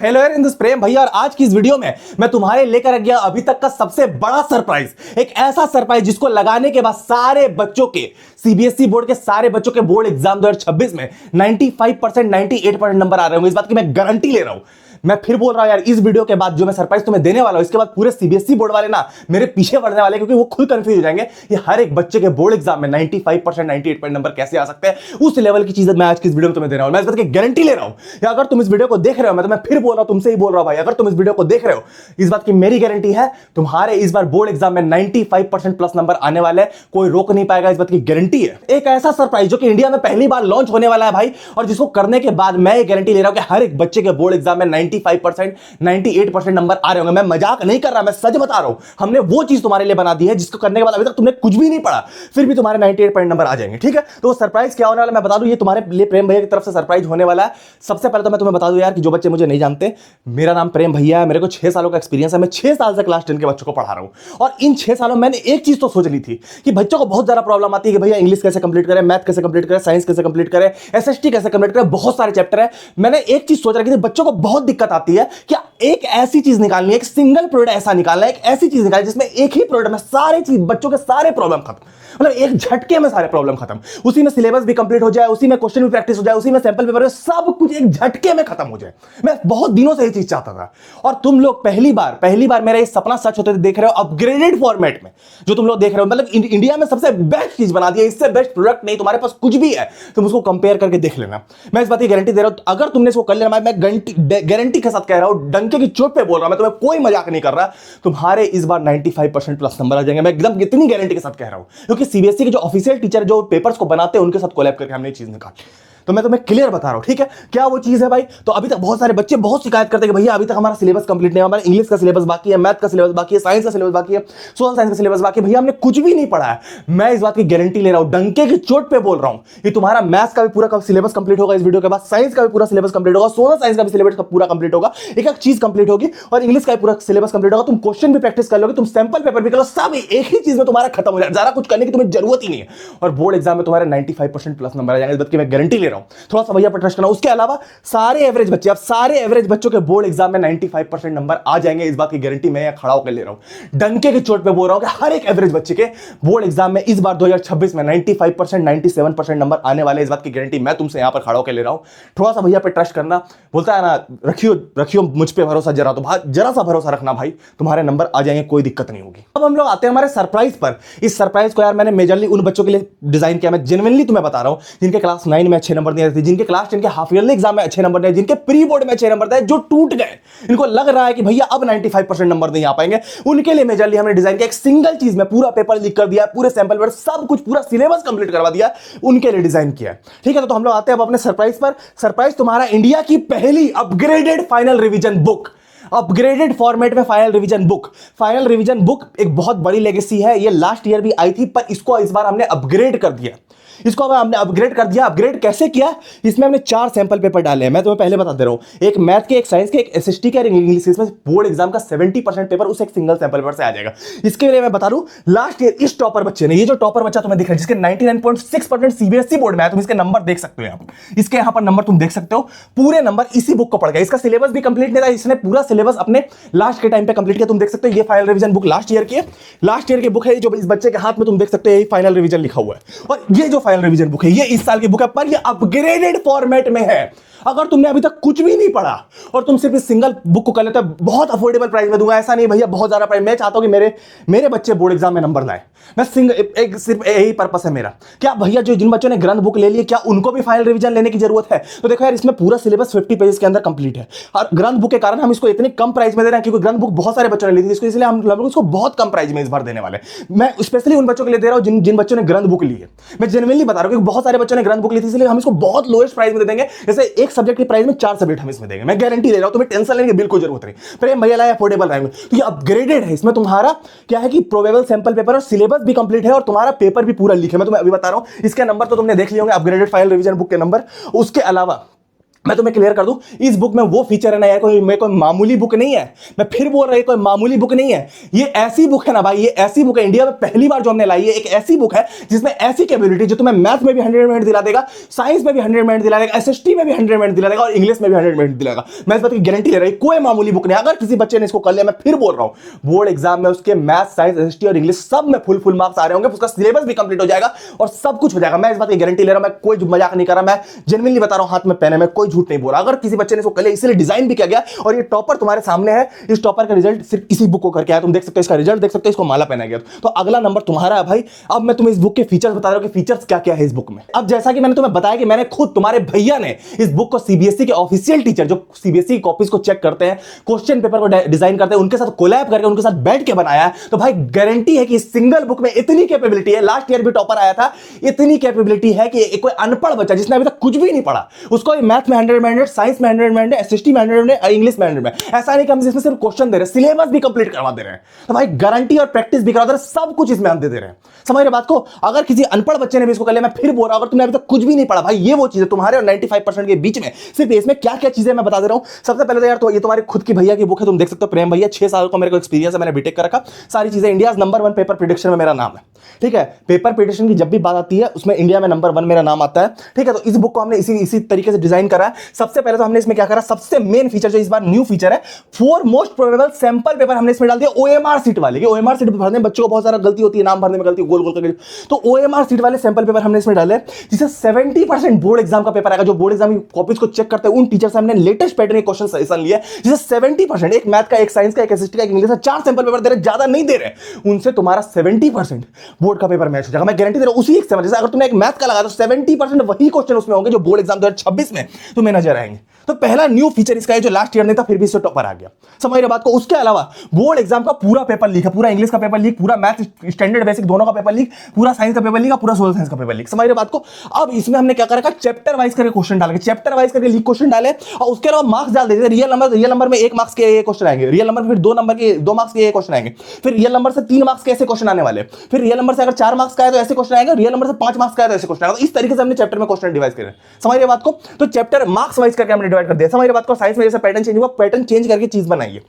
Hello यार, in this प्रेम भैया। और आज की इस वीडियो में मैं तुम्हारे लेकर गया अभी तक का सबसे बड़ा सरप्राइज, एक ऐसा सरप्राइज जिसको लगाने के बाद सारे बच्चों के सीबीएसई बोर्ड के सारे बच्चों के बोर्ड एग्जाम 2026 में 95% 98% नंबर आ रहे होंगे। इस बात की मैं गारंटी ले रहा हूं। मैं फिर बोल रहा हूं यार, इस वीडियो के बाद जो मैं सरप्राइज तुम्हें देने वाला हूं, इसके बाद पूरे सीबीएसई बोर्ड वाले ना मेरे पीछे पड़ने वाले, क्योंकि वो खुद कंफ्यूज हो जाएंगे कि हर एक बच्चे के बोर्ड एग्जाम में 95% 98% नंबर कैसे आ सकते हैं। उस लेवल की चीजें मैं आज की इस वीडियो में तुम्हें दे रहा हूं। मैं इस बात की गारंटी ले रहा हूं। या अगर तुम इस वीडियो को देख रहे हो, मैं तुम्हें फिर बोल रहा हूं, तुमसे ही बोल रहा हूं भाई, अगर तुम इस वीडियो को देख रहे हो, इस बात की मेरी गारंटी है तुम्हारे इस बार बोर्ड एग्जाम में 95% प्लस नंबर आने वाले हैं। कोई रोक नहीं पाएगा, इस बात की गारंटी है। एक ऐसा सरप्राइज जो कि इंडिया में पहली बार लॉन्च होने वाला है भाई, और जिसको करने के बाद मैं ये गारंटी ले रहा हूं कि हर एक बच्चे के बोर्ड एग्जाम में 95% 98% नंबर आ रहे होंगे। मैं मजाक नहीं कर रहा, मैं सच बता रहा हूं। हमने वो चीज तुम्हारे लिए बना दी है जिसको करने के बाद अभी तक तुमने कुछ भी नहीं पढ़ा, फिर भी तुम्हारे 98% नंबर आ जाएंगे। ठीक है, तो सरप्राइज क्या होने वाला मैं बता दूं। ये तुम्हारे लिए प्रेम भैया की तरफ से सरप्राइज होने वाला है। सबसे पहले तो मैं तुम्हें बता दूं यार कि जो बच्चे मुझे नहीं जानते, मेरा नाम प्रेम भैया है। मेरे को 6 सालों का एक्सपीरियंस है। मैं 6 साल से क्लास 10 के बच्चों को पढ़ा रहा हूं, और इन 6 सालों में मैंने एक चीज तो सोच ली थी कि बच्चों को बहुत ज्यादा प्रॉब्लम आती है कि भैया इंग्लिश कैसे कंप्लीट करें, मैथ कैसे कंप्लीट करें, साइंस कैसे कंप्लीट करें, एसएसटी कैसे कंप्लीट करें, बहुत सारे चैप्टर है। मैंने एक चीज सोच रखी थी, बच्चों को बहुत दिक्कत आती है कि एक ऐसी चीज निकालनी है, एक सिंगल प्रोडक्ट ऐसा निकालना है, एक ऐसी चीज निकालनी जिसमें एक ही प्रोडक्ट में सारे चीज बच्चों के सारे प्रॉब्लम खत्म, मतलब एक झटके में सारे प्रॉब्लम खत्म। उसी में सिलेबस भी कंप्लीट हो जाए, उसी में क्वेश्चन भी प्रैक्टिस हो जाए, उसी में सैंपल पेपर, सब कुछ एक झटके में खत्म हो जाए। मैं बहुत दिनों से ये चीज चाहता था, और तुम लोग पहली बार मेरा ये सपना सच होते देख रहे हो। अपग्रेडेड फॉर्मेट में जो तुम लोग देख रहे हो, मतलब इंडिया में सबसे बेस्ट चीज बना दी है। इससे बेस्ट प्रोडक्ट नहीं तुम्हारे पास कुछ भी है, तुम उसको कंपेयर करके देख लेना। मैं इस बात की गारंटी दे रहा हूं, अगर तुमने इसको कर लेना, मैं गारंटी के साथ कह रहा हूं, डंके की चोट पे बोल रहा हूं, मैं तुम्हें कोई मजाक नहीं कर रहा, तुम्हारे इस बार 95% प्लस नंबर आ जाएंगे। मैं एकदम इतनी गारंटी के साथ कह रहा हूं, क्योंकि सीबीएसई के जो ऑफिशियल टीचर जो पेपर्स को बनाते हैं उनके साथ कोलैब करके हमने ये चीज निकाली। तो मैं तुम्हें क्लियर बता रहा हूं, ठीक है, क्या वो चीज है भाई। तो अभी तक बहुत सारे बच्चे बहुत शिकायत करते हैं कि भैया अभी तक हमारा सिलेबस कंप्लीट नहीं है, हमारा इंग्लिश का सिलेबस बाकी है, मैथ का सिलेबस बाकी है, साइंस का सिलेबस बाकी है, सोशल साइंस का सिलेबस बाकी है, भैया हमने कुछ भी नहीं पढ़ा है। मैं इस बात की गारंटी ले रहा हूं, डंके की चोट पे बोल रहा हूं कि तुम्हारा मैथ्स का भी पूरा सिलेबस कंप्लीट होगा इस वीडियो के बाद, साइंस का भी पूरा सिलेबस कंप्लीट होगा, सोशल साइंस का भी सिलेबस पूरा कंप्लीट होगा, एक एक चीज कंप्लीट होगी, और इंग्लिश का भी पूरा सिलेबस कंप्लीट होगा। तुम क्वेश्चन भी प्रैक्टिस कर लोगे, तुम सैंपल पेपर भी कर लो, सब एक ही चीज में तुम्हारा खत्म हो जाएगा। ज्यादा कुछ करने की तुम्हें जरूरत ही नहीं है, और बोर्ड एग्जाम में तुम्हारे 95% प्लस नंबर आ जाएंगे। इस बात की मैं गारंटी ले रहा हूं। थोड़ा सा भैया पर ट्रस्ट करना। उसके अलावा सारे एवरेज बच्चे, अब सारे एवरेज बच्चों के बोर्ड एग्जाम में 95% नंबर आ जाएंगे। इस बात की गारंटी मैं खड़ा होकर ले रहा हूं, डंके की चोट पे बोल रहा हूं कि हर एक एवरेज बच्चे के बोर्ड एग्जाम में इस बार 2026 में 95% 97% नंबर आने वाले। इस बात की गारंटी मैं तुमसे यहां पर खड़ा होकर ले रहा हूं। थोड़ा सा भैया पे ट्रस्ट करना, बोलता है ना, रखियो मुझ पे भरोसा, जरा सा भरोसा रखना भाई, तुम्हारे नंबर आ जाएंगे, कोई दिक्कत नहीं होगी। अब हम लोग आते हैं हमारे सरप्राइज पर। इस सरप्राइज को यार मैंने मेजरली उन बच्चों के लिए डिजाइन किया, मैं जेन्युइनली तुम्हें बता रहा हूं, जिनके क्लास 9 में अच्छे नंबर नहीं आते थे, जिनके क्लास 10 के हाफ ईयरली एग्जाम में अच्छे नंबर नहीं, जिनके प्री बोर्ड में अच्छे नंबर थे, जो टूट गए, इनको लग रहा है कि भैया अब 95% नंबर नहीं आ पाएंगे, उनके लिए मेजरली हमने डिजाइन किया। एक सिंगल चीज में पूरा पेपर लिख कर दिया, पूरे सैंपल पेपर सब कुछ, पूरा सिलेबस कंप्लीट करवा दिया, उनके लिए डिजाइन किया। ठीक है, तो हम लोग आते हैं अब अपने सरप्राइज पर। सरप्राइज तुम्हारा इंडिया की पहली upgraded final revision book, upgraded format में final revision book. Final revision book एक बहुत बड़ी लेगेसी है, ये लास्ट ईयर भी आई थी, पर इसको इस बार हमने अपग्रेड कर दिया। इसको हमने अपग्रेड कर दिया। अपग्रेड कैसे किया? इसमें हमने 4 सैंपल पेपर डाले हैं। मैं तुम्हें पहले बता दे रहा हूं, एक मैथ के, एक साइंस के, एक एसएसटी के, एक इंग्लिश। इसमें बोर्ड एग्जाम का 70% पेपर उस एक सिंगल सैंपल पेपर से आ जाएगा। इसके लिए मैं बता दूं, लास्ट ईयर इस टॉपर बच्चे ने, ये जो टॉपर बच्चा तुम्हें दिख रहा है, जिसके 99.6% सीबीएसई बोर्ड में है, तुम इसके नंबर देख सकते हो यहाँ पर, इसके यहाँ पर नंबर तुम देख सकते हो, पूरे नंबर इसी बुक को पढ़ गया। इसका सिलेबस भी कंप्लीट नहीं था, इसने पूरा सिलेबस अपने लास्ट के टाइम पे कंप्लीट किया। तुम देख सकते हो, ये final revision book last year की है, लास्ट ईयर की बुक है, जो इस बच्चे के हाथ में तुम देख सकते हो, ये फाइनल रिवीजन लिखा हुआ है। और ये जो फाइनल रिवीजन बुक है, ये इस साल की बुक है, पर ये अपग्रेडेड फॉर्मेट में है। अगर तुमने अभी तक कुछ भी नहीं पढ़ा और तुम सिर्फ इस सिंगल बुक को कर लेते हो, बहुत अफोर्डेबल प्राइस में दूंगा। ऐसा नहीं भैया बहुत ज्यादा प्राइस, मैं चाहता हूं कि मेरे बच्चे बोर्ड एग्जाम में नंबर लाए। मैं सिर्फ यही पर्पस है मेरा। क्या भैया जो जिन बच्चों ने ग्रंथ बुक ले ली, क्या उनको भी फाइनल रिवीजन लेने की जरूरत है? तो देखो यार, इसमें पूरा सिलेबस 50 पेजेस के अंदर कंप्लीट है, और ग्रंथ बुक के कारण हम इसको इतने कम प्राइस में दे रहे हैं, क्योंकि ग्रंथ बुक बहुत सारे बच्चों ने ली थी, इसलिए हम लोग इसको बहुत कम प्राइस में इस बार देने वाले। मैं स्पेशली उन बच्चों के लिए दे रहा हूं जिन बच्चों ने ग्रंथ बुक ली है। मैं जेन्युइनली बता रहा हूं, क्योंकि बहुत सारे बच्चों ने ग्रंथ बुक ली थी, इसलिए हम इसको बहुत लोएस्ट प्राइस में दे देंगे। जैसे एक सब्जेक्ट की प्राइस में 4 सब्जेक्ट हम इसमें देंगे। मैं गारंटी दे रहा हूं, तुम्हें टेंशन लेने की बिल्कुल जरूरत नहीं। प्रेम भैया लाए अफोर्डेबल रहेंगे। तो ये अपग्रेडेड है, इसमें तुम्हारा क्या है कि प्रोबेबल सैंपल पेपर और सिलेबस भी कंप्लीट है, और तुम्हारा पेपर भी पूरा लिखे। मैं तुम्हें अभी बता रहा हूं, इसके नंबर तो तुमने देख लिए होंगे, अपग्रेडेड फाइनल रिवीजन बुक के नंबर। उसके अलावा मैं तुम्हें क्लियर कर दूं, इस बुक में वो फीचर है ना यार, कोई मामूली बुक नहीं है। मैं फिर बोल रहा हूं, कोई मामूली बुक नहीं है। ये ऐसी बुक है ना भाई, ये ऐसी बुक है, इंडिया में पहली बार जो हमने लाई है, एक ऐसी बुक है जिसमें ऐसी कैपेबिलिटी जो तुम्हें मैथ में भी 100 मिनट दिला देगा, साइंस में भी 100 मिनट दिला देगा, एसएसटी में भी 100 मिनट दिला देगा और इंग्लिश में भी 100 मिनट दिलाएगा। मैं इस बात की गारंटी ले रहा हूं, कोई मामूली बुक नहीं। अगर किसी बच्चे ने इसको कर लिया, मैं फिर बोल रहा हूं, बोर्ड एग्जाम में उसके मैथ, साइंस, एसएसटी और इंग्लिश सब में फुल मार्क्स आ रहे होंगे, उसका सिलेबस भी कंप्लीट हो जाएगा और सब कुछ हो जाएगा। मैं इस बात की गारंटी ले रहा हूं, मैं कोई मजाक नहीं कर रहा, मैं जेन्युइनली बता रहा हूं, हाथ में पेन है, मैं कोई झूठ नहीं बोल रहा। अगर किसी बच्चे ने इसको कर लिया, इसलिए डिजाइन भी किया गया और ये टॉपर तुम्हारे सामने है। इस टॉपर का रिजल्ट सिर्फ इसी बुक को करके आया, तुम देख सकते हो, इसका रिजल्ट देख सकते हो, इसको माला पहनाया गया। तो अगला नंबर तुम्हारा है भाई। अब मैं तुम्हें इस बुक के फीचर्स बता रहा हूं कि फीचर्स क्या क्या है इस बुक में। अब जैसा कि मैंने तुम्हें बताया कि मैंने खुद, तुम्हारे भैया ने इस बुक को सीबीएसई के ऑफिशियल टीचर जो सीबीएसई की कॉपीज को चेक करते हैं, क्वेश्चन पेपर को डिजाइन करते हैं, उनके साथ कोलैब करके उनके साथ बैठ के बनाया है। तो भाई गारंटी है कि इस सिंगल बुक में इतनी कैपेबिलिटी है, लास्ट ईयर भी टॉपर आया था, इतनी कैपेबिलिटी है कि कोई अनपढ़ बच्चा जिसने अभी तक कुछ भी नहीं पढ़ा, उसको मैथ में 100 मिनट, साइंस में 100 मिनट, एसएसटी में 100 मिनट, इंग्लिश में 100 मिनट। ऐसा नहीं कि हम इसमें सिर्फ क्वेश्चन दे रहे हैं, सिलेबस भी कंप्लीट करवा दे रहे हैं। तो भाई गारंटी और प्रैक्टिस भी करवा दे रहे हैं, सब कुछ इसमें हम दे रहे हैं। समझ रहे बात को। अगर किसी अनपढ़ बच्चे ने भी इसको कर लिया, मैं फिर बोल रहा हूं, अगर तुमने अभी तक कुछ भी नहीं पढ़ा भाई, ये वो चीज है तुम्हारे और 95% के बीच में। सिर्फ इसमें क्या क्या चीजें मैं बता दे रहा हूं। सबसे पहले तो यार, तो ये तुम्हारी खुद की भैया की बुक है, तुम देख सकते हो, प्रेम भैया, 6 साल का मेरे को एक्सपीरियंस है, मैंने बीटेक कर रखा, सारी चीजें। इंडिया नंबर 1 पेपर प्रिडिक्शन में मेरा नाम है, ठीक है। पेपर प्रिडिक्शन की जब भी बात आती है, उसमें इंडिया में नंबर 1 मेरा नाम आता है, ठीक है। तो इस बुक को हमने इसी तरीके से डिजाइन करा है। सबसे पहले तो हमने इसमें क्या करा, सबसे मेन फीचर जो इस बार न्यू फीचर है, 4 मोस्ट प्रोबेबल सैंपल पेपर हमने इसमें डाल दिया ओएमआर सीट वाले। ओएमआर सीट भरने में बच्चों को बहुत सारा गलती होती है, नाम भरने में गलती, गोल गोल करके। तो ओएमआर सीट वाले सैंपल पेपर हमने इसमें डाले, जिससे 70% बोर्ड एग्जाम का पेपर आएगा। जो बोर्ड एग्जाम की कॉपीज को चेक करते हैं, उन टीचर से हमने लेटेस्ट पैटर्न के क्वेश्चन सजेशन लिए, जिससे 70%, एक मैथ का, एक साइंस का, एक एसएसटी का, एक इंग्लिश का, 4 सैंपल पेपर दे रहे, ज्यादा नहीं दे रहे, उनसे तुम्हारा 70% बोर्ड का पेपर मैच हो जाएगा। मैं गारंटी दे रहा हूं, उसी एक से, जैसे अगर तुमने एक मैथ का लगा तो 70% वही क्वेश्चन उसमें होंगे जो बोर्ड एग्जाम 2026 में तुम्हें नजर आएंगे। तो पहला न्यू फीचर इसका है, जो लास्ट ईयर नहीं था, फिर भी इससे टॉपर आ गया। समझ रहे बात को। उसके अलावा बोर्ड एग्जाम का पूरा पेपर लीक है, पूरा इंग्लिश का पेपर लीक, पूरा मैथ स्टैंडर्ड बेसिक दोनों का पेपर लीक, पूरा साइंस का पेपर लीक, पूरा सोशल साइंस का पेपर लीक। समझ रहे बात को। अब इसमें हमने क्या करा, चैप्टर वाइज करके क्वेश्चन डाले, चैप्टर वाइज करके लीक क्वेश्चन डाले और उसके अलावा मार्क्स डाल देते। रियल नंबर में 1 मार्क्स के क्वेश्चन आएंगे, रियल नंबर फिर 2 नंबर के 2 मार्क्स के क्वेश्चन आएंगे, फिर रियल नंबर से 3 मार्क्स के ऐसे क्वेश्चन आने वाले, फिर रियल नंबर से अगर 4 मार्क्स का है तो ऐसे क्वेश्चन आएंगे, रियल नंबर से 5 मार्क्स का है तो ऐसे क्वेश्चन आएगा। तो इस तरीके से हमने चैप्टर में क्वेश्चन डिवाइड करे। समझ रहे बात को। तो चैप्टर मार्क्स वाइज करके हमने डिवाइड कर दिया। समझ रहे बात को। साइंस में जैसे पैटर्न चेंज हुआ, पैटर्न चेंज करके चीज बनाई है।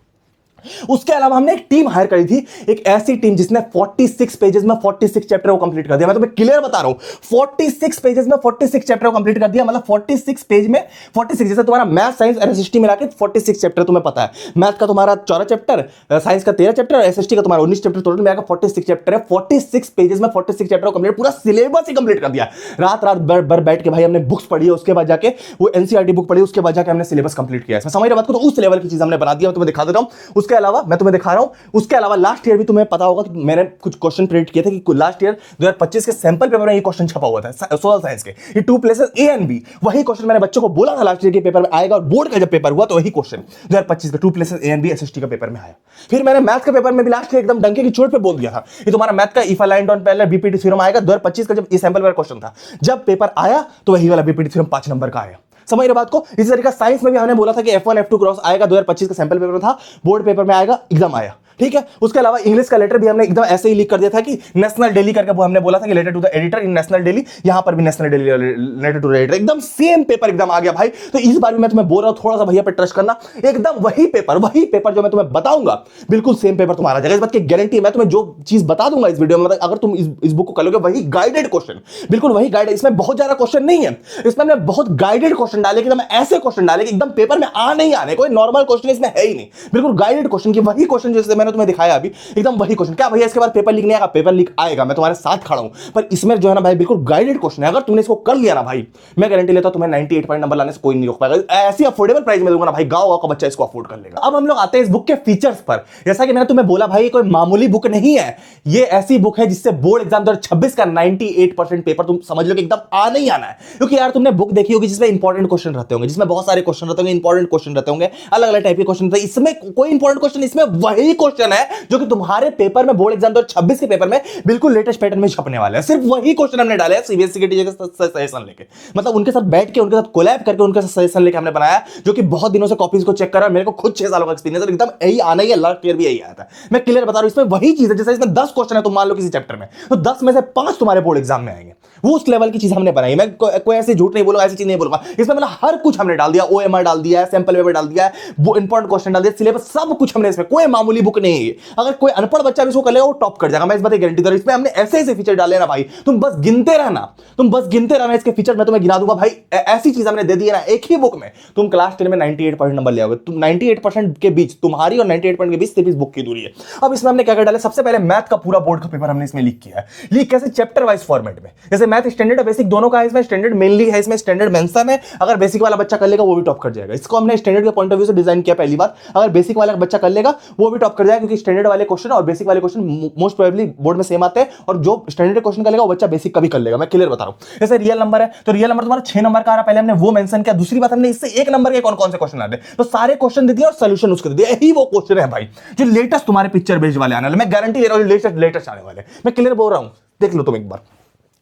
उसके अलावा हमने एक टीम हायर करी थी, एक ऐसी टीम जिसने 46 पेजेस में 46 चैप्टर को कंप्लीट कर दिया। मैं तुम्हें क्लियर बता रहा हूं, 46 पेजेस में 46 चैप्टर को कंप्लीट कर दिया। मतलब 46 पेज में 46, जैसे तुम्हारा मैथ, साइंस और एसएसटी मिला के 46 चैप्टर तुम्हें पता है। मैथ का तुम्हारा 14 चैप्टर, साइंस का 13 चैप्टर और एसएसटी का तुम्हारा 19 चैप्टर, टोटल मिलाकर 46 चैप्टर है। 46 पेजेस में 46 चैप्टर को कंप्लीट, पूरा सिलेबस ही कंप्लीट कर दिया। रात भर बैठ के भाई हमने बुक्स पढ़ी है, उसके बाद जाके वो एनसीईआरटी बुक पढ़ी, उसके बाद जाके हमने सिलेबस कंप्लीट किया। समझ रहे बात को। तो उस लेवल की चीज हमने बना दिया, मैं तुम्हें दिखा देता हूं। उसके अलावा मैं तुम्हें दिखा रहा हूं, उसके अलावा लास्ट ईयर भी तुम्हें पता होगा कि मैंने कुछ क्वेश्चन प्रिडिक्ट किए थे कि लास्ट ईयर 2025 के सैंपल पेपर में ये क्वेश्चन छपा हुआ था सोशल साइंस के, ये 2 प्लेसेस ए एंड बी। वही क्वेश्चन मैंने बच्चों को बोला था लास्ट ईयर के पेपर में आएगा, और बोर्ड का जब पेपर हुआ तो वही क्वेश्चन 2025 के 2 places A and B SST का पेपर में आया। फिर मैंने मैथ के पेपर में भी लास्ट ईयर एकदम डंके की चोट पे बोल दिया था, ये तुम्हारा मैथ का if aligned on parallel BPT theorem आएगा 2025 का। जब ये सैंपल पेपर क्वेश्चन था, जब पेपर आया तो वही वाला बीपीटी थ्योरम 5 नंबर का आया। समझ रहे बात को। इसी तरीके साइंस में भी हमने बोला था कि F1 F2 क्रॉस आएगा, 2025 का सैंपल पेपर में था, बोर्ड पेपर में आएगा, एग्जाम आया। ठीक है। उसके अलावा इंग्लिश का लेटर भी हमने एकदम ऐसे ही लिख कर दिया था कि नेशनल डेली करके, वो हमने बोला था कि letter to the editor in national daily, यहां पर भी national daily letter to the editor, एकदम सेम पेपर एकदम आ गया भाई। तो इस बार भी मैं तुम्हें बोल रहा हूं, थोड़ा सा भैया पे ट्रस्ट करना, एकदम वही पेपर जो मैं तुम्हें बताऊंगा, बिल्कुल सेम पेपर तुम्हारा आ जाएगा। इस बात की गारंटी। मैं तुम्हें जो चीज बता दूंगा इस वीडियो में, मतलब अगर तुम इस बुक को कर लोगे, वही गाइडेड क्वेश्चन, बिल्कुल वही गाइडेड। इसमें बहुत ज्यादा क्वेश्चन नहीं है, इसमें हमने बहुत गाइडेड क्वेश्चन डाले, एकदम ऐसे क्वेश्चन डाले कि एकदम पेपर में आ नहीं आने, कोई नॉर्मल क्वेश्चन इसमें है ही नहीं, बिल्कुल गाइडेड क्वेश्चन की वही क्वेश्चन जैसे मैंने तुम्हें दिखाया अभी, एकदम वही क्वेश्चन। क्या भैया इसके बाद पेपर लीक नहीं आएगा? पेपर लीक आएगा, मैं तुम्हारे साथ खड़ा हूं, पर इसमें जो है ना भाई, बिल्कुल गाइडेड क्वेश्चन है। अगर तुमने इसको कर लिया ना भाई, मैं गारंटी लेता हूं तुम्हें 98 पॉइंट नंबर लाने से कोई नहीं रोक पाएगा। ऐसी अफोर्डेबल प्राइस में दूंगा ना भाई, गांव का बच्चा इसको अफोर्ड कर लेगा। अब हम लोग आते हैं इस बुक के फीचर्स पर। जैसा कि मैंने तुम्हें बोला भाई, कोई मामूली बुक नहीं है, ये ऐसी बुक है जिससे बोर्ड एग्जाम 2026 का 98% पेपर तुम समझ लो कि एकदम आ नहीं आना है। क्योंकि यार तुमने बुक देखी होगी जिसमें इंपॉर्टेंट क्वेश्चन रहते होंगे, जिसमें बहुत सारे क्वेश्चन रहते होंगे, इंपॉर्टेंट क्वेश्चन रहते होंगे, अलग अलग टाइप के क्वेश्चन रहते हैं। इसमें कोई इंपॉर्टेंट क्वेश्चन, इसमें वही क्वेश्चन है जो कि तुम्हारे पेपर में, बोर्ड एग्जाम 2026 के पेपर में बिल्कुल लेटेस्ट पैटर्न में छपने वाले हैं। सिर्फ वही क्वेश्चन हमने डाले हैं सीबीएसई के टीचर का सजेशन लेके, मतलब उनके साथ बैठ के, उनके साथ कोलैब करके, उनके साथ सजेशन लेके हमने बनाया, जो कि बहुत दिनों से कॉपीज को चेक करा। मेरे को खुद 6 सालों का एक्सपीरियंस है, एकदम यही आना ही है, लास्ट ईयर भी यही आया था। मैं क्लियर बता रहा हूं, इसमें वही चीज है, जैसे इसमें 10 क्वेश्चन है, तुम मान लो किसी चैप्टर में, तो 10 में से 5 तुम्हारे बोर्ड एग्जाम में आएंगे। वो उस लेवल की चीज हमने बनाई। मैं कोई ऐसे झूठ नहीं बोलूंगा, ऐसी चीज नहीं बोलूंगा। इसमें मतलब हर कुछ हमने डाल दिया, ओएमआर डाल दिया है, सैंपल पेपर डाल दिया है, वो इंपॉर्टेंट क्वेश्चन डाल दिया, सिलेबस सब कुछ हमने इसमें, कोई मामूली बुक नहीं है। अगर कोई अनपढ़ बच्चा भी इसको कर लेगा वो टॉप कर जाएगा, मैं इस बात की गारंटी दे रहा हूं। इसमें हमने ऐसे ऐसे फीचर डाले ना भाई, तुम बस गिनते रहना, इसके फीचर मैं तुम्हें गिना दूंगा भाई। ऐसी चीज हमने दे दी है ना एक ही बुक में, तुम क्लास 10 में 98% नंबर ले आओगे। तुम 98% के बीच, तुम्हारी और 98% के बीच सिर्फ इस बुक की दूरी है। अब इसमें हमने क्या क्या डाला, सबसे पहले मैथ का पूरा बोर्ड का पेपर हमने इसमें लीक किया है। लीक कैसे, चैप्टर वाइज फॉर्मेट में, जैसे मैथ स्टैंडर्ड और बेसिक दोनों का है इसमें। स्टैंडर्ड मेनली है इसमें, स्टैंडर्ड मेंशन है, अगर बेसिक वाला बच्चा कर लेगा वो भी टॉप कर जाएगा। इसको हमने स्टैंडर्ड के पॉइंट ऑफ व्यू से डिजाइन किया पहली बार, अगर बेसिक वाला बच्चा कर लेगा वो भी टॉप कर जाएगा, क्योंकि स्टैंडर्ड वाले क्वेश्चन और बेसिक वाले क्वेश्चन मोस्ट प्रोबेबली बोर्ड में सेम आते हैं, और जो स्टैंडर्ड क्वेश्चन करेगा वो बच्चा बेसिक का भी कर लेगा। मैं क्लियर बता रहा हूं। जैसे रियल नंबर है, तो रियल नंबर तुम्हारा 6 नंबर का आ रहा है, पहले हमने वो मेंशन किया। दूसरी बात, हमने इससे 1 नंबर के कौन कौन से क्वेश्चन आ रहे हैं, तो सारे क्वेश्चन दे दिए और सॉल्यूशन उसके दे दिया। यही वो क्वेश्चन है भाई जो लेटेस्ट तुम्हारे पिक्चर बेस्ड वाले आने वाले, मैं गारंटी दे रहा हूं लेटेस्ट आने वाले। मैं क्लियर बोल रहा हूं, देख लो तुम एक बार।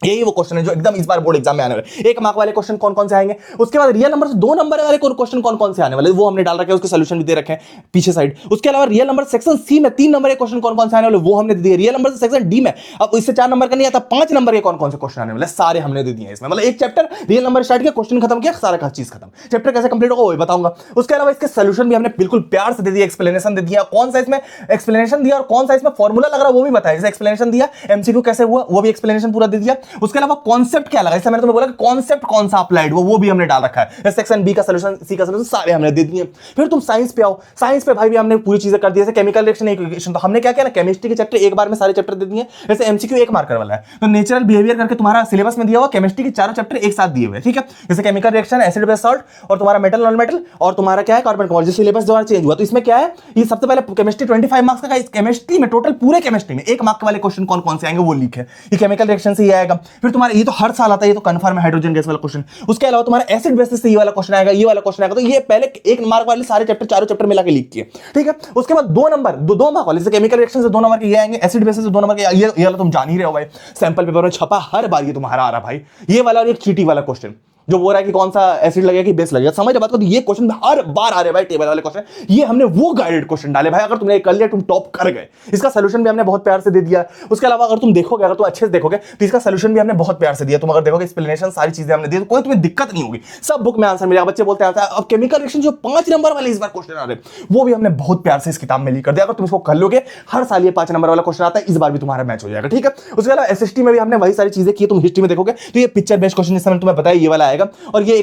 यही वो क्वेश्चन है जो एकदम इस बार बोर्ड एग्जाम में आने वाले। 1 मार्क वाले क्वेश्चन कौन कौन से आएंगे, उसके बाद रियल नंबर से 2 नंबर वाले क्वेश्चन कौन कौन से आने वाले वो हमने डाल रखे हैं, उसके सॉल्यूशन भी दे रखे हैं पीछे साइड। उसके अलावा रियल नंबर सेक्शन सी में 3 नंबर के क्वेश्चन कौन कौन से आने वाले वो हमने दे दिए। रियल नंबर से सेक्शन डी में, अब इससे 4 नंबर का नहीं आता, 5 नंबर के कौन कौन से क्वेश्चन आने वाले सारे हमने दे दिए इसमें। मतलब एक चैप्टर रियल नंबर स्टार्ट किया, क्वेश्चन खत्म किया, सारा का चीज खत्म। चैप्टर कैसे कंप्लीट होगा वो बताऊंगा। उसके अलावा इसके सॉल्यूशन भी हमने बिल्कुल प्यार से दे दिया, एक्सप्लेनेशन दे दिया, कौन सा इसमें एक्सप्लेनेशन दिया और कौन सा इसमें फॉर्मूला लग रहा है वो भी बताया। जैसे एक्सप्लेनेशन दिया, एमसीक्यू कैसे हुआ वो भी एक्सप्लेनेशन पूरा दे दिया। उसके अलावा कॉन्सेप्ट क्या लगा, जैसे मैंने तुम्हें बोला कि कॉन्सेप्ट कौन सा अप्लाइड वो भी हमने डाल रखा है। सेक्शन बी का सॉल्यूशन, सी का सॉल्यूशन सारे हमने दे दिए। फिर तुम साइंस पे आओ, साइंस पे भाई भी हमने पूरी चीजें कर दी। जैसे केमिकल रिएक्शन इक्वेशन, तो हमने क्या किया ना, केमिस्ट्री के चैप्टर एक बार में सारे चैप्टर दे दिए। जैसे एमसीक्यू 1 मार्कर वाला है, तो नेचुरल बिहेवियर करके तुम्हारा सिलेबस में दिया हुआ, केमिस्ट्री के चारों चैप्टर एक साथ दिए हुए, ठीक है। जैसे chemical reaction, acid base salt, और तुम्हारा मेटल नॉन मेटल, और तुम्हारा क्या है कार्बन कंपाउंड, सिलेबस जो चेंज हुआ। तो इसमें क्या है, ये सबसे पहले केमिस्ट्री 25 मार्क्स का, इस केमिस्ट्री में टोटल पूरे केमिस्ट्री में 1 मार्क वाले क्वेश्चन कौन कौन से आएंगे वो लिख है। ये केमिकल रिएक्शन से ही आएगा। फिर तुम्हारा ये तो हर साल आता है, ये तो कंफर्म है, हाइड्रोजन गैस वाला क्वेश्चन। उसके अलावा तुम्हारा एसिड बेसिस से ये वाला क्वेश्चन आएगा, ये वाला क्वेश्चन आएगा। तो ये पहले 1 मार्क वाले सारे चैप्टर, चारों चैप्टर मिला के लिख किए, ठीक है। उसके बाद 2 नंबर, 2 मार्क वाले, जैसे केमिकल रिएक्शन से 2 नंबर के ये आएंगे, एसिड बेसिस से 2 नंबर के ये वाला तुम जान ही रहे हो भाई, सैंपल पेपर में छपा हर बार ये तुम्हारा आ रहा भाई। ये वाला और एक चीटी वाला क्वेश्चन जो बोल रहा है कि कौन सा एसिड लगेगा कि बेस लगेगा, समझ बात को। तो ये क्वेश्चन हर बार आ रहे भाई, टेबल वाले क्वेश्चन। ये हमने वो गाइडेड क्वेश्चन डाले भाई, अगर तुमने कर लिया तुम टॉप कर गए। इसका सॉल्यूशन भी हमने बहुत प्यार से दे दिया। उसके अलावा अगर तुम देखोगे, अगर तुम अच्छे से देखोगे तो इसका सॉल्यूशन भी हमने बहुत प्यार से दिया। तुम अगर देखोगे एक्सप्लेनेशन सारी चीजें हमने दी, तो कोई तुम्हें दिक्कत नहीं होगी, सब बुक में आंसर मिलेगा। बच्चे बोलते हैं अब केमिकल रिएक्शन जो 5 नंबर वाले इस बार क्वेश्चन आ रहे हैं वो भी हमने बहुत प्यार से इस किताब में लिख कर दिया। अगर तुम इसको कर लोगे, हर साल ये 5 नंबर वाला क्वेश्चन आता है, इस बार भी तुम्हारा मैच हो जाएगा, ठीक है। उसके अलावा एसएसटी में भी हमने वही सारी चीजें की। तुम हिस्ट्री में देखोगे तो ये पिक्चर बेस्ड क्वेश्चन, जैसे मैंने तुम्हें बताया ये वाला आएगा। और ये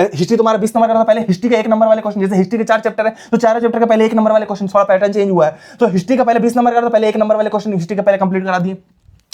हिस्ट्री तुम्हारा 20 नंबर का था, पहले हिस्ट्री के 1 नंबर वाले क्वेश्चन, जैसे हिस्ट्री के 4 चैप्टर है तो 4 चैप्टर के पहले 1 नंबर वाले क्वेश्चन, थोड़ा पैटर्न चेंज हुआ है। तो हिस्ट्री का पहले 20 नंबर का था, पहले 1 नंबर वाले क्वेश्चन हिस्ट्री के पहले कंप्लीट करा दिए।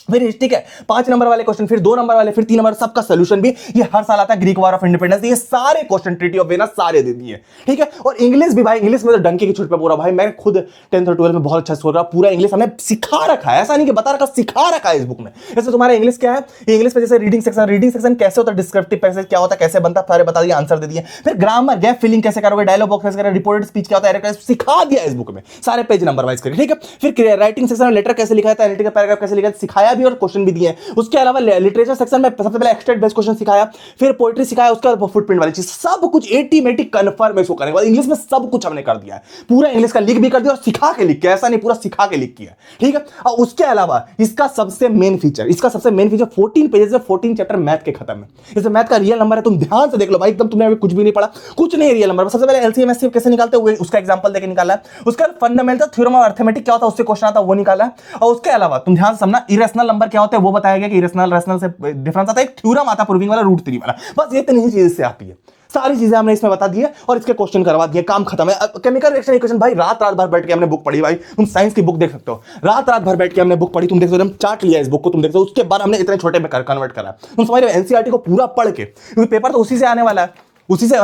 फिर हिस्ट्री के 5 नंबर वाले क्वेश्चन, फिर 2 नंबर वाले, फिर 3 नंबर, सबका सॉल्यूशन भी ये हर साल आता है। ग्रीक वॉर ऑफ इंडिपेंडेंस, ये सारे क्वेश्चन, ट्रीटी ऑफ वेनस सारे दे दिए, ठीक है। और इंग्लिश भी भाई, इंग्लिश में तो डंके की छुट पे बोल रहा भाई, मैं खुद 10th और 12th में बहुत अच्छा स्कोर रहा। पूरा इंग्लिश हमने सिखा रखा है, ऐसा नहीं कि बता रखा, सिखा रखा है इस बुक में। जैसे तुम्हारा इंग्लिश क्या है, इंग्लिश में जैसे रीडिंग सेक्शन कैसे होता है, डिस्क्रिप्टिव पैसेज क्या होता है, कैसे बनता है, सारे बता दिए, आंसर दे दिए। फिर ग्रामर, गैप फिलिंग कैसे करोगे, डायलॉग बॉक्स कैसे करोगे, रिपोर्टेड स्पीच क्या होता है, सिखा दिया इस बुक में, सारे पेज नंबर वाइज करके, ठीक है। फिर राइटिंग सेक्शन में लेटर कैसे लिखा जाता है, एनालिटिकल पैराग्राफ कैसे लिखा है, सिखाया भी और क्वेश्चन भी दिए। उसके अलावा लिटरेचर सेक्शन में सबसे पहले एक्सट्रैक्ट बेस्ड क्वेश्चन सिखाया, फिर पोएट्री सिखाया, उसका फुटप्रिंट वाली चीज, सब कुछ एटीमेटिक कन्फर्म इसको करने के बाद इंग्लिश में सब कुछ हमने कर दिया है। पूरा इंग्लिश का लिख भी कर दिया और सिखा के लिख के, ऐसा नहीं पूरा सिखा के लिख किया, ठीक है। और उसके अलावा इसका सबसे मेन फीचर 14 पेजेस में 14 चैप्टर मैथ के खत्म है। जैसे मैथ का रियल नंबर है, तुम ध्यान से देख लो भाई, एकदम तुमने अभी कुछ भी नहीं पढ़ा, कुछ नहीं रियल नंबर। सबसे पहले एलसीएम एचसीएफ कैसे निकालते हैं उसका एग्जांपल देके निकाला है। उसका फंडामेंटल थ्योरम ऑफ अरिथमेटिक क्या होता है उससे क्वेश्चन आता है, वो निकाला है। और उसके अलावा तुम ध्यान से समझना, इरेशनल नंबर क्या होता है वो बताया गया कि इरेशनल रैशनल से डिफरेंस आता है, एक थ्योरम आता है प्रूविंग वाला, रूट 3 वाला। बस ये इतनी ही चीज से आती है, सारी चीजें हमने इसमें बता दी है और इसके क्वेश्चन करवा दिए, काम खत्म है। केमिकल रिएक्शन इक्वेशन भाई रात भर बैठ के हमने बुक पढ़ी भाई, तुम साइंस की बुक देख सकते हो, रात भर बैठ के हमने बुक पढ़ी, तुम देख सकते हो, हम चार्ट लिया इस बुक को, तुम देख सकते हो। उसके बाद हमने इतने छोटे में कन्वर्ट करा, तुम समझ रहे हो, एनसीईआरटी को पूरा पढ़ के, क्योंकि पेपर तो उसी से आने वाला है। उसी से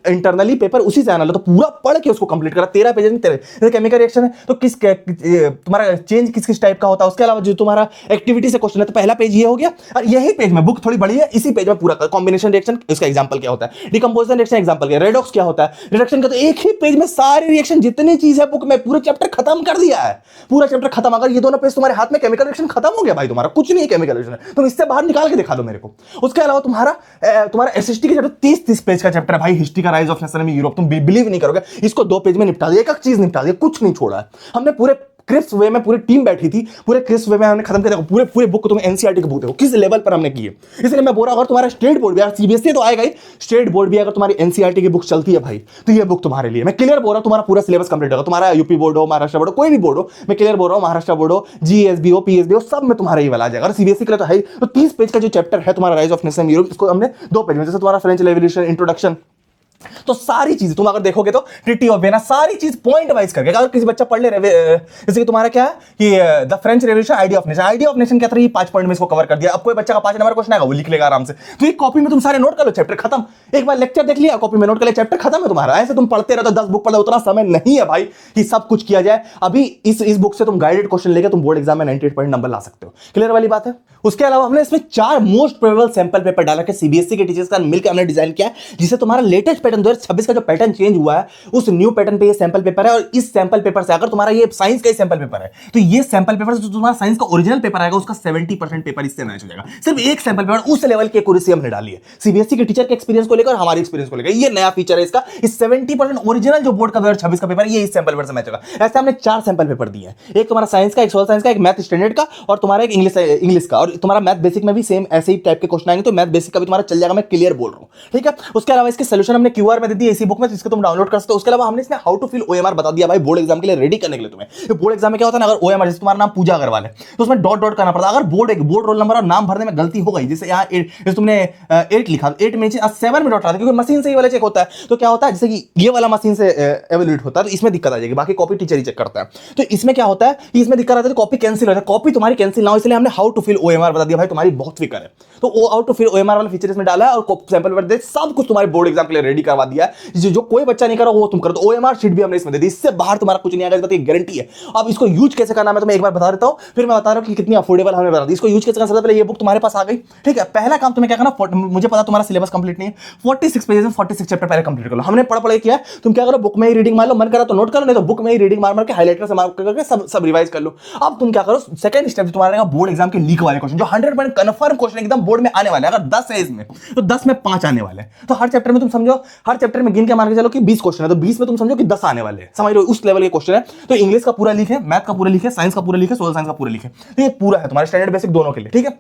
इंटरनली पेपर उसी से आना, तो पूरा पढ़ के उसको कंप्लीट करा 13 पेज में 13 केमिकल रिएक्शन है तो किस तुम्हारा चेंज किस किस टाइप का होता है, उसके अलावा जो तुम्हारा एक्टिविटी से क्वेश्चन है तो पहला पेज ये हो गया। और यही पेज में बुक थोड़ी बड़ी है, इसी पेज में पूरा कॉम्बिनेशन रिएक्शन इसका एग्जांपल क्या होता है, डिकंपोजिशन रिएक्शन एग्जांपल क्या, रेडॉक्स क्या होता है, रिडक्शन का, तो एक ही पेज में सारे रिएक्शन जितनी चीज है बुक में पूरा चैप्टर खत्म कर दिया है, पूरा चैप्टर खत्म। अगर ये दोनों पेज तुम्हारे हाथ में केमिकल रिएक्शन खत्म हो गया भाई, तुम्हारा कुछ नहीं है केमिकल रिएक्शन, तुम इससे बाहर निकाल के दिखा दो मेरे को। उसके अलावा तुम्हारा एसएसटी के चैप्टर 30 पेज का चैप्टर है भाई, हिस्ट्री का rise of nation in Europe, तुम बिलीव नहीं करोगे, इसको 2 पेज में निपटा दिया, एक चीज निपटा दिया, कुछ नहीं छोड़ा है हमने। पूरे क्रिस्प वे में पूरी टीम बैठी थी, पूरे क्रिस्प वे में हमने खत्म कर दिया, पूरे बुक को तुम एनसीईआरटी की बुक देखो किस लेवल पर हमने की है। इसलिए मैं बोल रहा हूं अगर तुम्हारा स्टेट बोर्ड भी, यार सीबीएसई तो आएगा ही, स्टेट बोर्ड भी अगर तुम्हारी एनसीईआरटी की बुक चलती है भाई तो ये बुक तुम्हारे लिए, मैं क्लियर बोल रहा हूं, तुम्हारा पूरा सिलेबस कंप्लीट होगा, तुम्हारा यूपी बोर्ड हो, महाराष्ट्र बोर्ड हो, कोई भी बोर्ड हो, मैं क्लियर बोल रहा हूं, महाराष्ट्र बोर्ड हो, जीएसबी हो, पीएसबी हो, सब में तुम्हारा ये वाला आ जाएगा। अगर सीबीएसई के लिए तो है, तो 30 पेज का जो चैप्टर है तुम्हारा राइज ऑफ नेशन यूरोप, इसको हमने 2 पेज में, जैसे तुम्हारा फ्रेंच रेवोल्यूशन इंट्रोडक्शन, तो सारी चीज तुम अगर देखोगे तो ट्रीटी ऑफ वियना सारी चीज पॉइंट वाइज करके, अगर किसी बच्चा पढ़ ले जैसे कि तुम्हारा क्या है कि the French revolution, idea of nation क्या था, ये 5 पॉइंट में इसको कवर कर दिया। अब कोई बच्चा का 5 नंबर क्वेश्चन आएगा वो लिख लेगा आराम से, तो एक कॉपी में तुम सारे नोट कर लो, चैप्टर खत्म। एक बार लेक्चर देख लिया, कॉपी में नोट कर लिया, चैप्टर खत्म है तुम्हारा। ऐसे तुम पढ़ते रहो तो 10 बुक पढ़ो, उतना समय नहीं है भाई कि सब कुछ किया जाए। अभी इस बुक से तुम गाइडेड क्वेश्चन लेके तुम बोर्ड एग्जाम में 98 पॉइंट नंबर ला सकते हो, क्लियर वाली बात है। उसके अलावा हमने इसमें 4 मोस्ट प्रोबेबल सैंपल पेपर डाला के सीबीएसई के टीचर्स का मिलकर हमने डिजाइन किया, जिससे तुम्हारा लेटेस्ट पैटर्न 2026 का जो पैटर्न चेंज हुआ है उस न्यू पैटर्न पे ये सैंपल पेपर है। और इस सैंपल पेपर से अगर तुम्हारा ये साइंस का ही सैंपल पेपर है तो ये सैंपल पेपर से जो तुम्हारा साइंस का ओरिजिनल पेपर आएगा उसका 70% पेपर इससे मैच हो जाएगा। सिर्फ एक सैंपल पेपर उस लेवल की एक्यूरेसी हमने डाली है सीबीएसई के टीचर के एक्सपीरियंस को लेकर और हमारे एक्सपीरियंस को लेकर। ये नया फीचर है इसका, इस 70% ओरिजिनल जो बोर्ड का 2026 का पेपर ये इस सैंपल पेपर से मैच होगा। ऐसे हमने 4 सैंपल पेपर दिए हैं, एक तुम्हारा साइंस का, एक सोशल साइंस का, एक मैथ स्टैंडर्ड का और तुम्हारा एक इंग्लिश का। और तुम्हारा मैथ बेसिक में भी सेम ऐसे ही टाइप के क्वेश्चन आएंगे, तो मैथ बेसिक का भी तुम्हारा चल जाएगा, मैं क्लियर बोल रहा हूं, ठीक है। उसके अलावा इसके सोल्यूशन हमने क्यूआर में दे दिया इसी बुक में, जिसको तुम डाउनलोड कर सकते हो। उसके अलावा हमने इसमें हाउ टू फिल ओएमआर बता दिया भाई, बोर्ड एग्जाम के लिए रेडी करने के लिए। तुम्हें बोर्ड एग्जाम में क्या होता है ना, अगर ओएमआर जैसे तुम्हारा नाम पूजा अग्रवाल है तो उसमें डॉट डॉट करना पड़ता है। अगर बोर्ड रोल नंबर और नाम भरने में गलती हो गई, जैसे यहाँ जैसे तुमने 8 लिखा, 8 में 7 में डॉट आता है क्योंकि मशीन से ये वाला चेक होता है, तो क्या होता है जैसे कि ये वाला मशीन से एवेल्यूएट होता है तो इसमें दिक्कत आ जाएगी, बाकी कॉपी टीचर ही चेक करता है। तो इसमें क्या होता है कि इसमें दिक्कत आती है तो कॉपी कैंसिल हो जाता है, कॉपी तुम्हारी कैंसिल ना हो, इसलिए हमने हाउ टू फिल ओएमआर बता दिया भाई, तुम्हारी बहुत फिकर है। तो हाउ टू फिल ओएमआर वाला फीचर इसमें डाला है और सैंपल पेपर दे सब कुछ तुम्हारे बोर्ड एग्जाम के लिए रेडी करवा दिया है। जो कोई बच्चा नहीं करा वो तुम करो, तो ओएमआर शीट भी हमने इसमें दे दी, इससे बाहर तुम्हारा कुछ नहीं आएगा, इस बात की गारंटी है। अब इसको यूज कैसे करना मैं तुम्हें एक बार बता देता हूं, फिर मैं बता रहा हूं कि कितनी अफोर्डेबल हमने बता दी। इसको यूज कैसे करना, सबसे पहले ये बुक तुम्हारे पास आ गई, ठीक है। पहला काम तुम्हें क्या करना, मुझे पता तुम्हारा सिलेबस कंप्लीट नहीं है, 46 पेजेस में 46 चैप्टर पहले कंप्लीट कर लो। हमने पढ़ किया, तुम क्या करो, बुक में ही रीडिंग मार लो, मन करा तो नोट कर लो, नहीं तो बुक में ही रीडिंग मार के हाइलाइटर से मार्क करके सब रिवाइज कर लो। अब तुम क्या करो, सेकंड स्टेप तुम्हारा बोर्ड एग्जाम के लीक वाले क्वेश्चन, जो 100% कंफर्म क्वेश्चन एकदम बोर्ड में आने वाले हैं। अगर 10 है इसमें तो 10 में 5 आने वाले हैं। तो हर चैप्टर में तुम समझो, हर चैप्टर में गिन के मान के चलो कि 20 क्वेश्चन है, तो 20 में तुम समझो कि 10 आने वाले हैं, समझ लो उस लेवल के क्वेश्चन है। तो इंग्लिश का पूरा लीक है, मैथ का पूरा लीक है, साइंस का पूरा लीक है, सोशल साइंस का पूरा लीक है। तो ये पूरा है तुम्हारे स्टैंडर्ड बेसिक दोनों के लिए, ठीक है।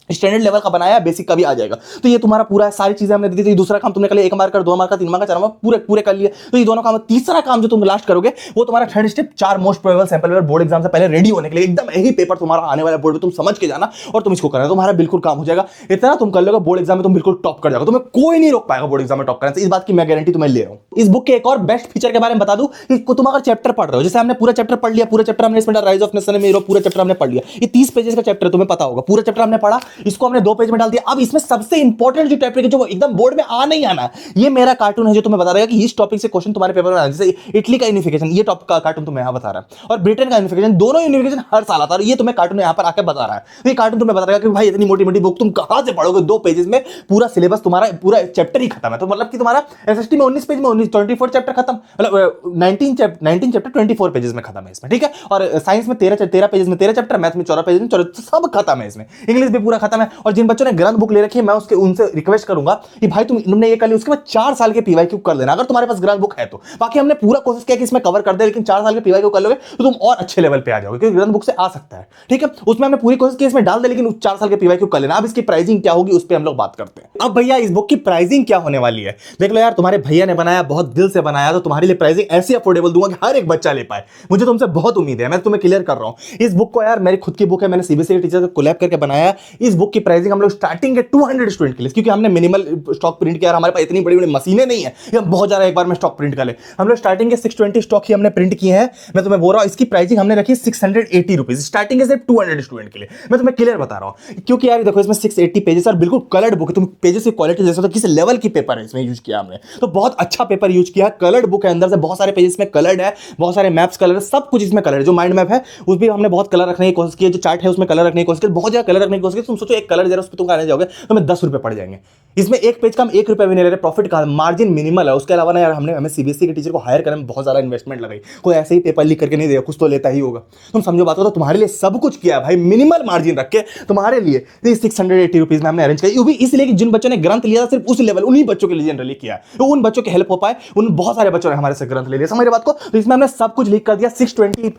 स्टैंडर्ड लेवल का बनाया, बेसिक का भी आ जाएगा। तो ये तुम्हारा पूरा सारी चीजें हमने दी थी। दूसरा काम तुमने कर लिया, 1 मार्क कर, 2 मार्क का, 3 मार्क का, 4 मार्क पूरे कर लिए। तो ये दोनों काम। तीसरा काम जो तुम लास्ट करोगे वो तुम्हारा third step, 4 most probable sample paper board exam से पहले रेडी होने के लिए, एकदम यही पेपर तुम्हारा आने वाला बोर्ड में, तुम समझ के जाना और तुम इसको करना, तुम्हारा बिल्कुल काम हो जाएगा। इतना तुम कर लोगे बोर्ड एग्जाम में तुम बिल्कुल टॉप कर जाओगे, तुम्हें कोई नहीं रोक पाएगा बोर्ड एग्जाम में टॉप करने से, इस बात की मैं गारंटी तुम्हें ले रहा हूं। इस बुक के एक और बेस्ट फीचर के बारे में बता दूं कि तुम अगर चैप्टर पढ़ रहे हो, जैसे हमने पूरा चैप्टर पढ़ लिया, पूरा चैप्टर हमने इसमें राइज ऑफ नेशन में पूरा चैप्टर हमने पढ़ लिया, ये 30 पेजेस का चैप्टर तुम्हें पता होगा, पूरा चैप्टर हमने पढ़ा, इसको हमने 2 पेज में डाल दिया। अब इसमें सबसे इंपॉर्टेंट जो टॉपिक है जो एकदम बोर्ड में आ नहीं आना, ये मेरा कार्टून है जो तुम्हें बता रहा है कि इस टॉपिक से क्वेश्चन तुम्हारे पेपर में आना। जैसे इटली का यूनिफिकेशन, ये टॉपिक का कार्टून तुम्हें यहां बता रहा है, और ब्रिटेन का यूनिफिकेशन, दोनों यूनिफिकेशन हर साल आता है, ये तुम्हें कार्टून यहां पर आकर बता रहा है। तो ये कार्टून तुम्हें बता रहा है कि भाई इतनी मोटी मोटी बुक तुम कहां से पढ़ोगे, 2 पेजेस में पूरा सिलेबस तुम्हारा, पूरा चैप्टर ही खत्म है। तो मतलब कि तुम्हारा एसएसटी में 19 पेज में 24 चैप्टर खत्म, मतलब 19 चैप्टर 24 पेजेस में खत्म है इसमें, ठीक है। और साइंस में 13 पेजेस में 13 चैप्टर, मैथ में 14 पेजेस में 14, सब खत्म है इसमें। इंग्लिश भी पूरा खत्म है। और जिन बच्चों ने ग्रंथ बुक ले रखी है, मैं उनसे रिक्वेस्ट करूंगा कि भाई तुमने ये कर लिया, उसके बाद 4 साल के पीवाईक्यू कर लेना, अगर तुम्हारे पास ग्रंथ बुक है तो। बाकी हमने पूरा कोशिश किया कि इसमें कवर कर दे, लेकिन 4 साल के पीवाईक्यू कर लोगे तो तुम और अच्छे लेवल पे आ जाओगे, क्योंकि ग्रंथ बुक से आ सकता है, ठीक है। उसमें हमने पूरी कोशिश की इसमें डाल दे, लेकिन 4 साल के पीवाईक्यू कर लेना। अब इसकी प्राइसिंग क्या होगी उस पर हम लोग बात करते हैं। अब भैया इस बुक की प्राइसिंग क्या होने वाली है, देख लो यार, तुम्हारे भैया ने बनाया, बहुत दिल से बनाया, तो तुम्हारे लिए प्राइसिंग ऐसी अफोर्डेबल दूंगा कि हर एक बच्चा ले पाए। मुझे तुमसे बहुत उम्मीद है, मैं तुम्हें क्लियर कर रहा हूं। इस बुक को यार मेरी खुद की बुक है, मैंने सीबीएसई के टीचर से कोलैब करके बनाया। इस इस बुक की प्राइसिंग हम लोग स्टार्टिंग के 200 स्टूडेंट के लिए, क्योंकि हमने मिनिमल स्टॉक प्रिंट किया, हमारे पास इतनी बड़ी बड़ी मशीनें नहीं है कि हम बहुत ज्यादा एक बार में स्टॉक प्रिंट कर ले। हम लोग स्टार्टिंग के 620 स्टॉक ही हमने प्रिंट किए हैं। मैं तुम्हें बोल रहा हूं इसकी प्राइसिंग हमने रखी 680 रुपीज स्टार्टिंग के सिर्फ 200 स्टूडेंट के लिए। मैं तुम्हें क्लियर बता रहा हूं, क्योंकि यार देखो इसमें 680 पेजेस और बिल्कुल कलर्ड बुक है। तुम पेजेस की क्वालिटी जैसा तो किस लेवल की पेपर है इसमें यूज किया हमने, तो बहुत अच्छा पेपर यूज किया। कलर्ड बुक है, अंदर से बहुत सारे पेजेस में कलर्ड है, बहुत सारे मैप्स कलर है, सब कुछ इसमें कलर है। जो माइंड मैप है उस भी हमने बहुत कलर रखने की कोशिश की है, जो चार्ट है उसमें कलर रखने की कोशिश की, बहुत ज्यादा कलर रखने की कोशिश की। तुम सोचो एक कलर जरा उस पर तुम आने जाओगे तो हमें 10 रुपए पड़ जाएंगे। इसमें एक पेज का हम 1 रुपया भी नहीं ले रहे, प्रॉफिट का मार्जिन मिनिमल है। उसके अलावा ना यार हमें सीबीएसई के टीचर को हायर करने में बहुत ज्यादा इन्वेस्टमेंट लगाई। कोई ऐसे ही पेपर लीक करके नहीं देगा, कुछ तो लेता ही होगा। तुम समझो बात को, तो तुम्हारे लिए सब कुछ किया भाई, मिनिमल मार्जिन रख के तुम्हारे लिए 680 रुपीज में हमने अरेंज किया। वो भी इसलिए कि जिन बच्चों ने ग्रंथ लिया था सिर्फ उस लेवल, उन्हीं बच्चों के लिए जनरली किया, तो उन बच्चों की हेल्प हो पाए। उन बहुत सारे बच्चों ने हमारे से ग्रंथ ले लिया, समझ रहे बात को। तो इसमें हमने सब कुछ लीक कर दिया। 620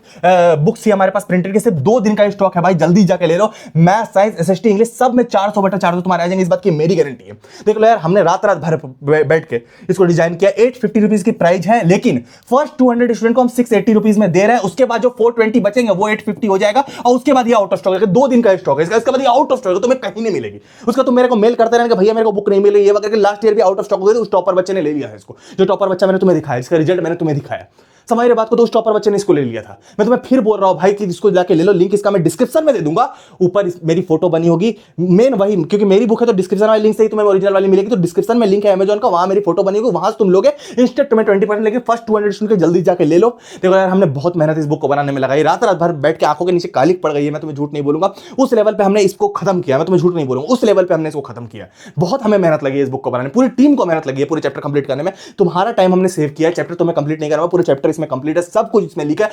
बुक्स ही हमारे पास प्रिंटेड के सिर्फ 2 दिन का स्टॉक है भाई, जल्दी जाके ले लो। मैथ, साइंस, एसएसटी, इंग्लिश सब में 400/400 तुम्हारे आ जाएंगे, इस बात की मेरी गारंटी है। देख लो यार, हमने रात रात भर बैठ के इसको डिजाइन किया। 850 रुपीज की प्राइस है, लेकिन फर्स्ट 200 स्टूडेंट को हम 680 रुपीज में दे रहे हैं। उसके बाद जो 420 बचेंगे वो 850 हो जाएगा, और उसके बाद ये आउट ऑफ स्टॉक है। 2 दिन का स्टॉक है इसका बाद ये आउट ऑफ स्टॉक है, तुम्हें कहीं नहीं मिलेगी। उसका तुम मेरे को मेल करते रहना कि भैया मेरे को बुक नहीं मिली, ये वगैरह। लास्ट ईयर भी आउट ऑफ स्टॉक हो गई, उस टॉपर बच्चे ने ले लिया है इसको। जो टॉपर बच्चा मैंने तुम्हें दिखाया, इसका रिजल्ट मैंने तुम्हें दिखाया, समझ रहे बात को। तो उस टॉपर बच्चे ने इसको ले लिया था। मैं तुम्हें फिर बोल रहा हूं भाई कि इसको जाके ले लो। लिंक इसका मैं डिस्क्रिप्शन में दे दूंगा, ऊपर मेरी फोटो बनी होगी, मेन वही, क्योंकि मेरी बुक है तो डिस्क्रिप्शन वाली लिंक से ही तुम्हें ओरिजिनल वाली मिलेगी। तो डिस्क्रिप्शन में लिंक है अमेजॉन का, वहां मेरी फोटो बनी होगी, वहां से तुम लोगे इंस्टेंट तुम्हें 20%। लेकिन फर्स्ट 200 स्टूडेंट के जल्दी जाके ले लो। देखो यार, हमने बहुत मेहनत इस बुक को बनाने में लगाई, रात रात भर बैठ के आंखों के नीचे कालिक पड़ गई है, मैं तुम्हें झूठ नहीं बोलूंगा। उस लेवल पे हमने इसको खत्म किया, मैं तुम्हें झूठ नहीं बोलूंगा, उस लेवल पे हमने इसको खत्म किया। बहुत हमें मेहनत लगी है इस बुक को बनाने, पूरी टीम को मेहनत लगी है पूरे चैप्टर कंप्लीट करने में। तुम्हारा टाइम हमने सेव किया है, चैप्टर तुम्हें कंप्लीट नहीं करना, पूरे चैप्टर इसमें कंप्लीट है, सब कुछ इसमें लिखा है।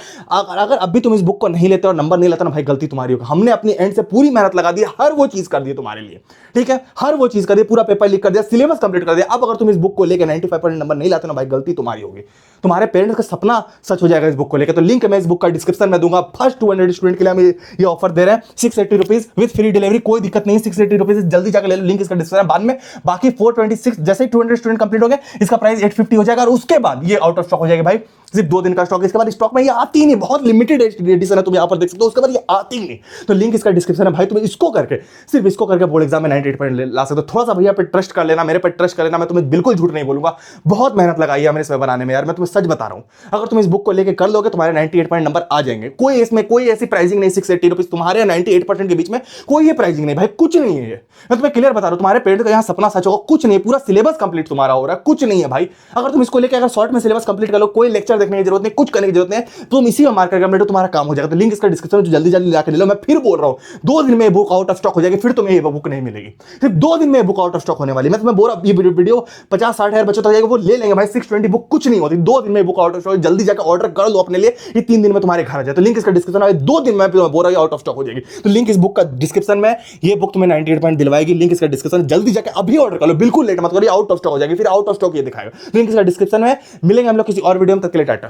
अगर अभी तुम इस बुक को नहीं लेते और नंबर नहीं लेते ना भाई, गलती तुम्हारी होगी। हमने अपनी एंड से पूरी मेहनत लगा दी, हर वो चीज कर दी तुम्हारे लिए, ठीक है, हर वो चीज कर दी, पूरा पेपर लिख कर दिया, सिलेबस कंप्लीट कर दिया। अब अगर तुम इस बुक को लेकर 95% नंबर नहीं लाते ना भाई, गलती तुम्हारी होगी। तुम्हारे पेरेंट्स का सपना सच हो जाएगा इस बुक को लेकर। तो लिंक मैं इस बुक का डिस्क्रिप्शन में दूंगा। फर्स्ट 200 स्टूडेंट के लिए हम ये ऑफर दे रहे हैं, 680 रुपीज विद फ्री डिलीवरी, कोई दिक्कत नहीं, 680 रुपीज, जल्दी जाकर ले लो। लिंक इसका डिस्क्रिप्शन बाद में। बाकी 426 जैसे ही 200 स्टूडेंट कंप्लीट हो गए, इसका प्राइस 850 हो जाएगा, और उसके बाद ये आउट ऑफ स्टॉक हो जाएगा भाई। सिर्फ 2 दिन का स्टॉक, इसके बाद स्टॉक में ये आती नहीं, बहुत लिमिटेड एडिशन है, तुम यहां पर देख सकते हो, उसके बाद ये आती नहीं। तो लिंक इसका डिस्क्रिप्शन है भाई, तुम इसको करके, सिर्फ इसको करके बोर्ड एग्जाम में 98% ला सकते हो। थोड़ा सा भैया पे ट्रस्ट कर लेना, मेरे पे ट्रस्ट कर लेना, मैं तुम्हें बिल्कुल झूठ नहीं बोलूंगा। बहुत मेहनत लगाई है मैंने इसमें बनाने में यार, मैं तुम्हें सच बता रहा हूं। अगर तुम इस बुक को लेकर कर लोगे, तुम्हारे 98% नंबर आ जाएंगे। कोई इसमें कोई ऐसी प्राइसिंग नहीं, 680 रुपीज तुम्हारे 98% के बीच में कोई ये प्राइसिंग नहीं भाई, कुछ नहीं है ये। मैं तुम्हें क्लियर बता रहा हूं, तुम्हारे पेरेंट्स का यहाँ सपना सच होगा, कुछ नहीं, पूरा सिलेबस कंप्लीट तुम्हारा हो रहा है, कुछ नहीं है भाई। अगर तुम इसको लेकर अगर शॉर्ट में सिलेबस कंप्लीट कर लो, कोई लेक्चर देखने की जरूरत नहीं, कुछ करने की जरूरत नहीं, तुम इसी में मार्क करके अपडेट, तुम्हारा काम हो जाएगा। तो लिंक इसका डिस्क्रिप्शन में जल्दी जल्दी जाकर ले लो। मैं फिर बोल रहा हूं, 2 दिन में बुक आउट ऑफ स्टॉक हो जाएगी, फिर तुम्हें ये बुक नहीं मिलेगी। सिर्फ 2 दिन में बुक आउट ऑफ स्टॉक होने वाली। मैं तुम्हें बोल रहा हूं, ये वीडियो 50-60 हजार बच्चों तक जाएगा, वो ले लेंगे भाई। 620 बुक कुछ नहीं होती, 2 दिन में बुक आउट ऑफ स्टॉक, जल्दी जाकर ऑर्डर कर लो अपने लिए, ये 3 दिन में तुम्हारे घर आ जाए। तो लिंक इसका डिस्क्रिप्शन में, 2 दिन में बोल रहा हूं आउट ऑफ स्टॉक हो जाएगी। तो लिंक इस बुक का डिस्क्रिप्शन में, ये बुक तुम्हें 98% दिलवाएगी। लिंक इसका डिस्क्रिप्शन, जल्दी जाकर अभी ऑर्डर कर लो, बिल्कुल लेट मत करो, आउट ऑफ स्टॉक हो जाएगी, फिर आउट ऑफ स्टॉक ये दिखाएगा। लिंक इसका डिस्क्रिप्शन में। मिलेंगे हम लोग किसी और वीडियो में, तक के लिए टाटा।